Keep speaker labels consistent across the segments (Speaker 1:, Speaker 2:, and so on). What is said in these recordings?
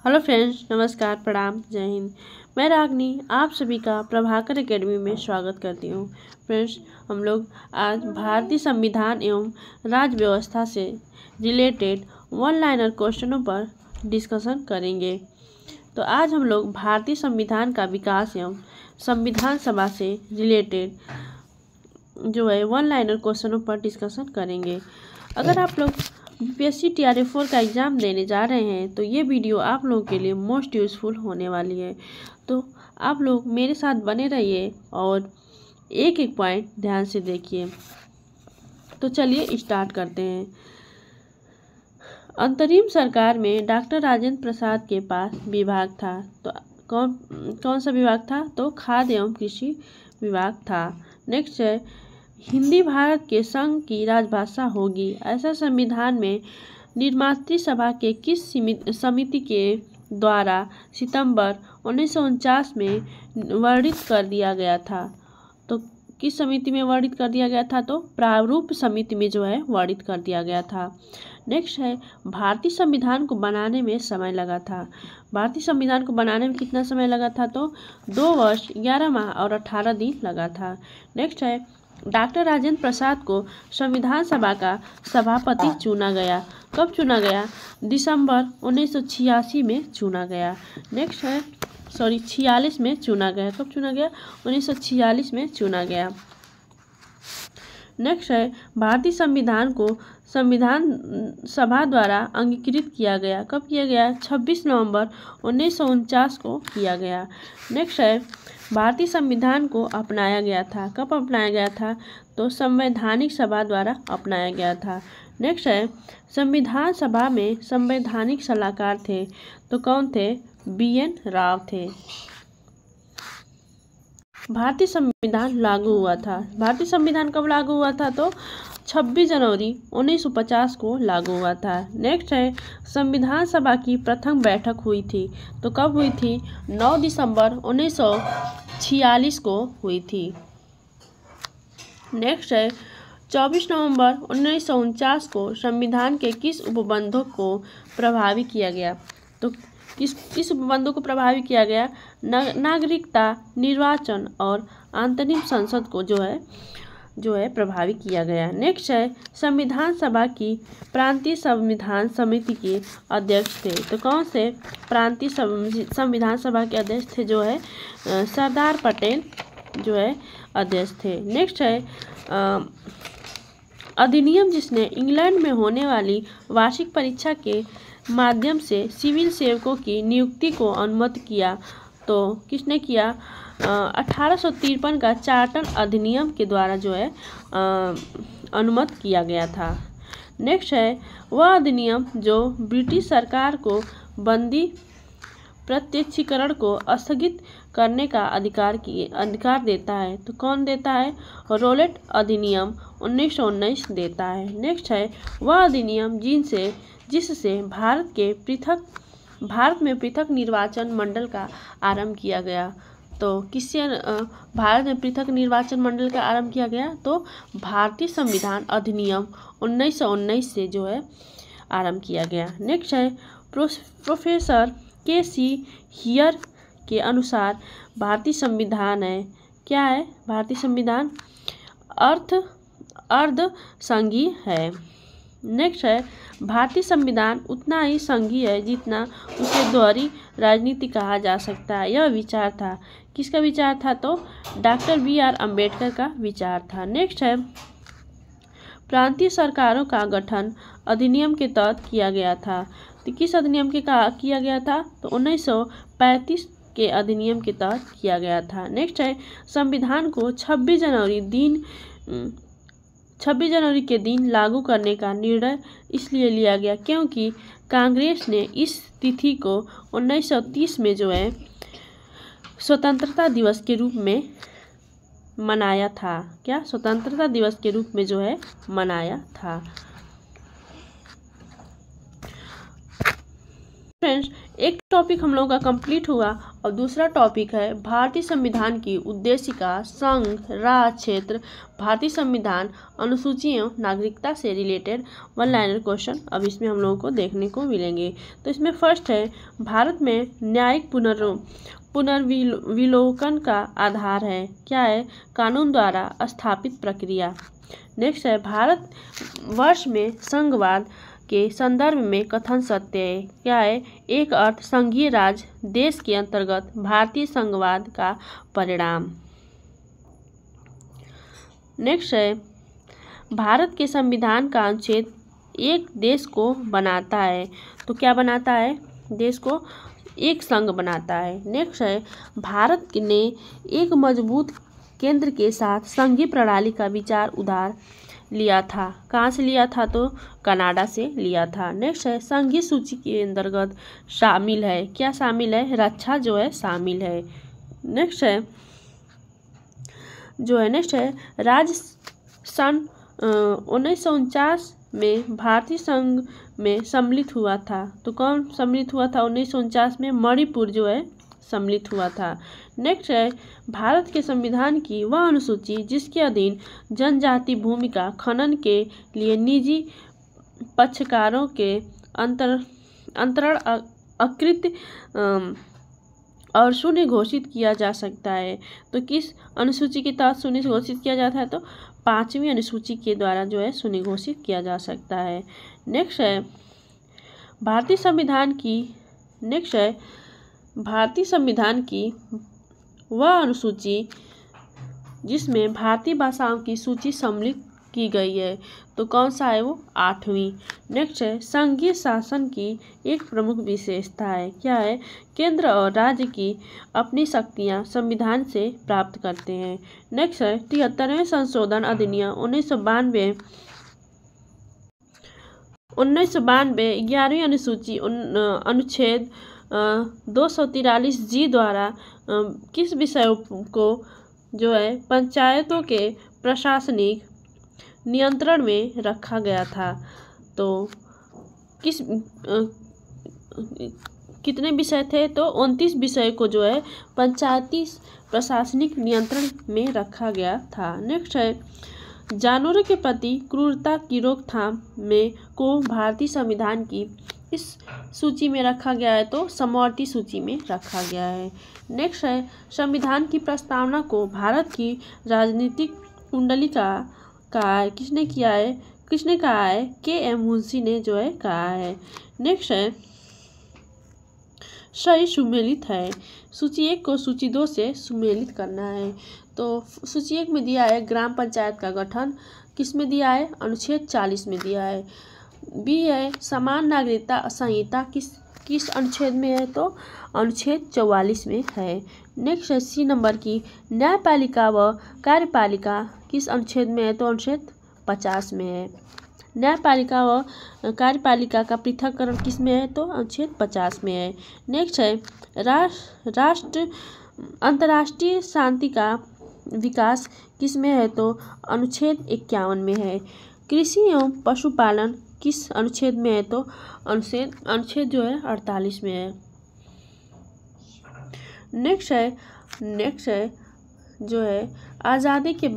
Speaker 1: Hello friends, नमस्कार, प्रणाम, जय हिंद। मैं रागनी आप सभी का प्रभाकर एकेडमी में स्वागत करती हूँ। फ्रेंड्स, हम लोग आज भारतीय संविधान एवं राज्य व्यवस्था से रिलेटेड वन लाइनर क्वेश्चनों पर डिस्कशन करेंगे। तो आज हम लोग भारतीय संविधान का विकास एवं संविधान सभा से रिलेटेड वन लाइनर क्वेश्चनों पर डिस्कशन करेंगे। अगर आप लोग यूपीएससी TRA4 का एग्ज़ाम देने जा रहे हैं तो ये वीडियो आप लोगों के लिए मोस्ट यूज़फुल होने वाली है। तो आप लोग मेरे साथ बने रहिए और एक एक पॉइंट ध्यान से देखिए। तो चलिए स्टार्ट करते हैं। अंतरिम सरकार में डॉक्टर राजेंद्र प्रसाद के पास विभाग था, तो कौन सा विभाग था? तो खाद्य एवं कृषि विभाग था। नेक्स्ट है, हिंदी भारत के संघ की राजभाषा होगी, ऐसा संविधान में निर्मात्री सभा के किस समिति के द्वारा सितंबर 1949 में वर्णित कर दिया गया था? तो किस समिति में वर्णित कर दिया गया था? तो प्रारूप समिति में वर्णित कर दिया गया था। नेक्स्ट है, भारतीय संविधान को बनाने में समय लगा था। भारतीय संविधान को बनाने में कितना समय लगा था? तो 2 वर्ष 11 माह और 18 दिन लगा था। नेक्स्ट है, डॉक्टर राजेंद्र प्रसाद को संविधान सभा का सभापति चुना गया। कब चुना गया? दिसंबर 1986 में चुना गया। नेक्स्ट है 46 में चुना गया। कब चुना गया? 1946 में चुना गया। नेक्स्ट है, भारतीय संविधान को संविधान सभा द्वारा अंगीकृत किया गया। कब किया गया? 26 नवंबर 1949 को किया गया। नेक्स्ट है, भारतीय संविधान को अपनाया गया था। कब अपनाया गया था? तो संवैधानिक सभा द्वारा अपनाया गया था। नेक्स्ट है, संविधान सभा में संवैधानिक सलाहकार थे, तो कौन थे? BN राव थे। भारतीय संविधान लागू हुआ था। भारतीय संविधान कब लागू हुआ था? तो 26 जनवरी 1950 को लागू हुआ था। नेक्स्ट है, संविधान सभा की प्रथम बैठक हुई थी, तो कब हुई थी? 9 दिसंबर 1946 को हुई थी। नेक्स्ट है, 24 नवंबर 1949 को संविधान के किस उपबंधों को प्रभावी किया गया? तो किस उपबंधों को प्रभावी किया गया? नागरिकता, निर्वाचन और आंतरिक संसद को प्रभावी किया गया। नेक्स्ट है, संविधान सभा की प्रांतीय संविधान समिति के अध्यक्ष थे, तो कौन से प्रांतीय संविधान सभा के अध्यक्ष थे? सरदार पटेल अध्यक्ष थे। नेक्स्ट है, अधिनियम जिसने इंग्लैंड में होने वाली वार्षिक परीक्षा के माध्यम से सिविल सेवकों की नियुक्ति को अनुमत किया, तो किसने किया? 1853 का चार्टर अधिनियम के द्वारा अनुमत किया गया था। नेक्स्ट है, वह अधिनियम जो ब्रिटिश सरकार को बंदी प्रत्यक्षीकरण को स्थगित करने का अधिकार देता है, तो कौन देता है? रोलेट अधिनियम 1919 देता है। नेक्स्ट है, वह अधिनियम जिससे भारत में पृथक निर्वाचन मंडल का आरंभ किया गया, तो किससे भारत में पृथक निर्वाचन मंडल का आरंभ किया गया? तो भारतीय संविधान अधिनियम 1919 से आरंभ किया गया। नेक्स्ट है, प्रोफेसर KC हियर के अनुसार भारतीय संविधान क्या है? भारतीय संविधान अर्ध संघीय है। नेक्स्ट है, भारतीय संविधान उतना ही संघीय है जितना उसे दोहरी राजनीति कहा जा सकता है। यह विचार था, किसका विचार था? तो डॉक्टर BR अम्बेडकर का विचार था। नेक्स्ट है, प्रांतीय सरकारों का गठन अधिनियम के तहत किया गया था, तो किस अधिनियम के किया गया था? तो 1935 के अधिनियम के तहत किया गया था। नेक्स्ट है, संविधान को 26 जनवरी के दिन लागू करने का निर्णय इसलिए लिया गया क्योंकि कांग्रेस ने इस तिथि को 1930 में स्वतंत्रता दिवस के रूप में मनाया था। क्या? स्वतंत्रता दिवस के रूप में मनाया था। फ्रेंड्स, एक टॉपिक हम लोगों का कंप्लीट हुआ और दूसरा टॉपिक है भारतीय संविधान की उद्देशिका, संघ, राज्य, क्षेत्र, भारतीय संविधान, अनुसूची एवं नागरिकता से रिलेटेड वन लाइनर क्वेश्चन अब इसमें हम लोगों को देखने को मिलेंगे। तो इसमें फर्स्ट है भारत में न्यायिक पुनर्विलोकन का आधार है, क्या है, कानून द्वारा स्थापित प्रक्रिया। नेक्स्ट है भारत वर्ष में संघवाद के संदर्भ में कथन सत्य है, क्या है, एक अर्थ संघीय राज देश के अंतर्गत भारतीय संघवाद का परिणाम। नेक्स्ट है भारत के संविधान का अनुच्छेद एक देश को बनाता है, तो क्या बनाता है, देश को एक संघ बनाता है। नेक्स्ट है भारत ने एक मजबूत केंद्र के साथ संघीय प्रणाली का विचार उधार लिया था, कहाँ से लिया था, तो कनाडा से लिया था। नेक्स्ट है संघीय सूची के अंतर्गत शामिल है, क्या शामिल है, रक्षा जो है शामिल है। नेक्स्ट है राज्य सन 1949 में भारतीय संघ में सम्मिलित हुआ था, तो कौन सम्मिलित हुआ था, 1949 में मणिपुर जो है सम्मिलित हुआ था। नेक्स्ट है भारत के संविधान की वह अनुसूची जिसके अधीन जनजाति भूमि का खनन के लिए निजी पक्षकारों के अंतरण अकृत और शून्य घोषित किया जा सकता है, तो किस अनुसूची के तहत शून्य घोषित किया जाता है, तो 5वीं अनुसूची के द्वारा जो है शून्य घोषित किया जा सकता है। नेक्स्ट है भारतीय संविधान की वह अनुसूची जिसमें भारतीय भाषाओं की सूची सम्मिलित की गई है, तो कौन सा है, वो 8वीं। नेक्स्ट है संघीय शासन की एक प्रमुख विशेषता है, क्या है, केंद्र और राज्य की अपनी शक्तियां संविधान से प्राप्त करते हैं। नेक्स्ट है 73वें संशोधन अधिनियम 1992 11वीं अनुसूची अनुच्छेद 243 जी द्वारा किस विषय को जो है पंचायतों के प्रशासनिक नियंत्रण में रखा गया था, तो कितने विषय थे, तो 29 विषय को जो है पंचायती प्रशासनिक नियंत्रण में रखा गया था। नेक्स्ट है जानवरों के प्रति क्रूरता की रोकथाम में को भारतीय संविधान की इस सूची में रखा गया है, तो समवर्ती सूची में रखा गया है। नेक्स्ट है संविधान की प्रस्तावना को भारत की राजनीतिक कुंडली का किसने कहा है, के.एम. मुंशी ने जो है कहा है। नेक्स्ट है सही सुमेलित है, सूची 1 को सूची 2 से सुमेलित करना है, तो सूची 1 में दिया है ग्राम पंचायत का गठन, किस में दिया है, अनुच्छेद 40 में दिया है। बी है समान नागरिकता संहिता किस अनुच्छेद में है, तो अनुच्छेद 44 में है। नेक्स्ट है सी नंबर की न्यायपालिका व कार्यपालिका किस अनुच्छेद में है, तो अनुच्छेद 50 में है। न्यायपालिका व कार्यपालिका का पृथक्करण किस में है, तो अनुच्छेद 50 में है। नेक्स्ट है अंतर्राष्ट्रीय शांति का विकास किस में है, तो अनुच्छेद 51 में है। कृषि एवं पशुपालन किस अनुच्छेद में है, तो अनुच्छेद जो है 48 में है। नेक्स्ट है जो है आज़ादी के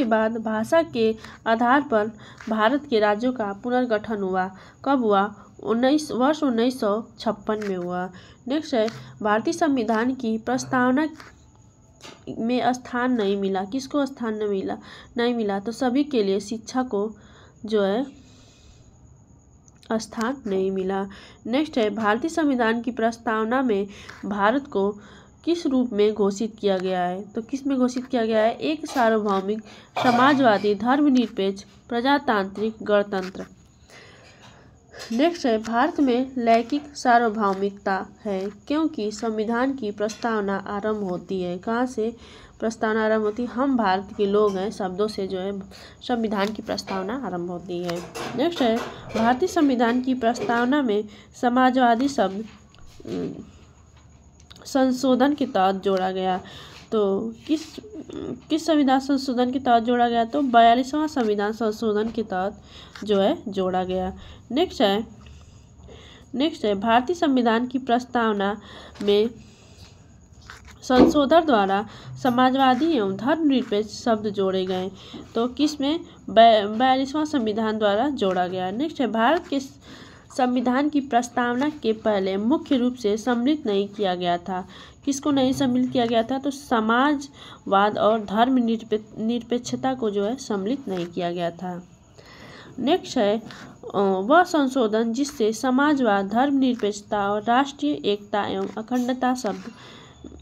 Speaker 1: बाद भाषा के आधार पर भारत के राज्यों का पुनर्गठन हुआ, कब हुआ, वर्ष 1956 में हुआ। नेक्स्ट है भारतीय संविधान की प्रस्तावना में स्थान नहीं मिला, किसको स्थान नहीं मिला, तो सभी के लिए शिक्षा को जो है स्थान नहीं मिला। नेक्स्ट है भारतीय संविधान की प्रस्तावना में भारत को किस रूप में घोषित किया गया है, तो किस में घोषित किया गया है, एक सार्वभौमिक समाजवादी धर्मनिरपेक्ष प्रजातांत्रिक गणतंत्र। नेक्स्ट है भारत में लैंगिक सार्वभौमिकता है, क्योंकि संविधान की प्रस्तावना आरंभ होती है, कहाँ से प्रस्तावना आरंभ होती है, हम भारत के लोग हैं शब्दों से जो है संविधान की प्रस्तावना आरंभ होती है। नेक्स्ट है भारतीय संविधान की प्रस्तावना में समाजवादी शब्द संशोधन के तहत जोड़ा गया, तो किस संविधान संशोधन के तहत जोड़ा गया, तो 42वां संविधान संशोधन के तहत जो है जोड़ा गया। नेक्स्ट है नेक्स्ट है भारतीय संविधान की प्रस्तावना में संशोधन द्वारा समाजवादी एवं धर्मनिरपेक्ष शब्द जोड़े गए। तो किसमें? 42वां संविधान द्वारा जोड़ा गया। नेक्स्ट है भारत के संविधान की प्रस्तावना के पहले मुख्य रूप से सम्मिलित नहीं किया गया था। किसको नहीं सम्मिलित किया गया था? तो समाजवाद और धर्मनिरपेक्षता को जो है सम्मिलित नहीं किया गया था। नेक्स्ट है वह संशोधन जिससे समाजवाद, धर्मनिरपेक्षता और राष्ट्रीय एकता एवं अखंडता शब्द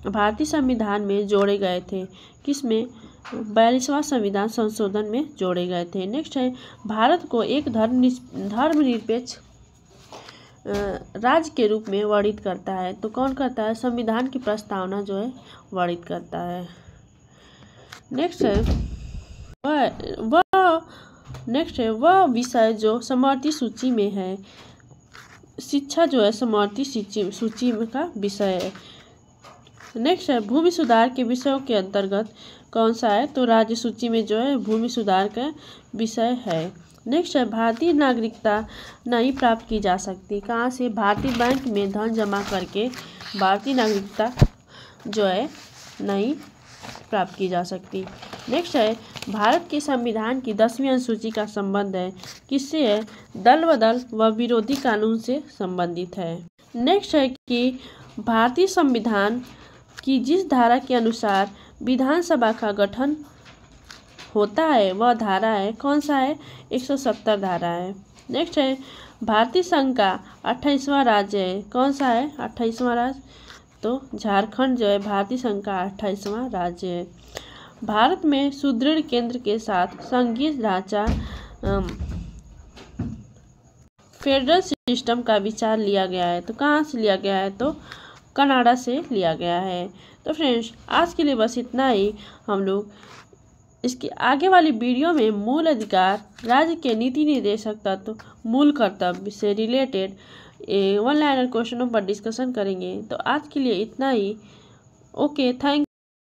Speaker 1: भारतीय संविधान में जोड़े गए थे। किसमें? 42वां संविधान संशोधन में जोड़े गए थे। नेक्स्ट है भारत को एक धर्मनिरपेक्ष राज्य के रूप में वर्णित करता है। तो कौन करता है? संविधान की प्रस्तावना जो है वर्णित करता है। नेक्स्ट है वह विषय जो समवर्ती सूची में है। शिक्षा जो है समवर्ती सूची का विषय है। नेक्स्ट है भूमि सुधार के विषयों के अंतर्गत कौन सा है? तो राज्य सूची में जो है भूमि सुधार का विषय है। नेक्स्ट है भारतीय नागरिकता नहीं प्राप्त की जा सकती। कहाँ से? भारतीय बैंक में धन जमा करके भारतीय नागरिकता जो है नहीं प्राप्त की जा सकती। नेक्स्ट है भारत के संविधान की 10वीं अनुसूची का संबंध है किससे है? दल बदल व विरोधी कानून से संबंधित है। नेक्स्ट है कि भारतीय संविधान की जिस धारा के अनुसार विधानसभा का गठन होता है वह धारा है कौन सा है? 170 धारा है। नेक्स्ट है भारतीय संघ का 28वां राज्य है कौन सा है? 28वां राज्य। तो झारखंड जो है भारतीय संघ का 28वां राज्य है। भारत में सुदृढ़ केंद्र के साथ संघीय ढांचा फेडरल सिस्टम का विचार लिया गया है। तो कहाँ से लिया गया है? तो कनाडा से लिया गया है। तो फ्रेंड्स आज के लिए बस इतना ही। हम लोग इसके आगे वाली वीडियो में मूल अधिकार, राज्य के नीति निर्देशक तत्व, मूल कर्तव्य से रिलेटेड 1 लाइनर क्वेश्चनों पर डिस्कशन करेंगे। तो आज के लिए इतना ही। Okay, thank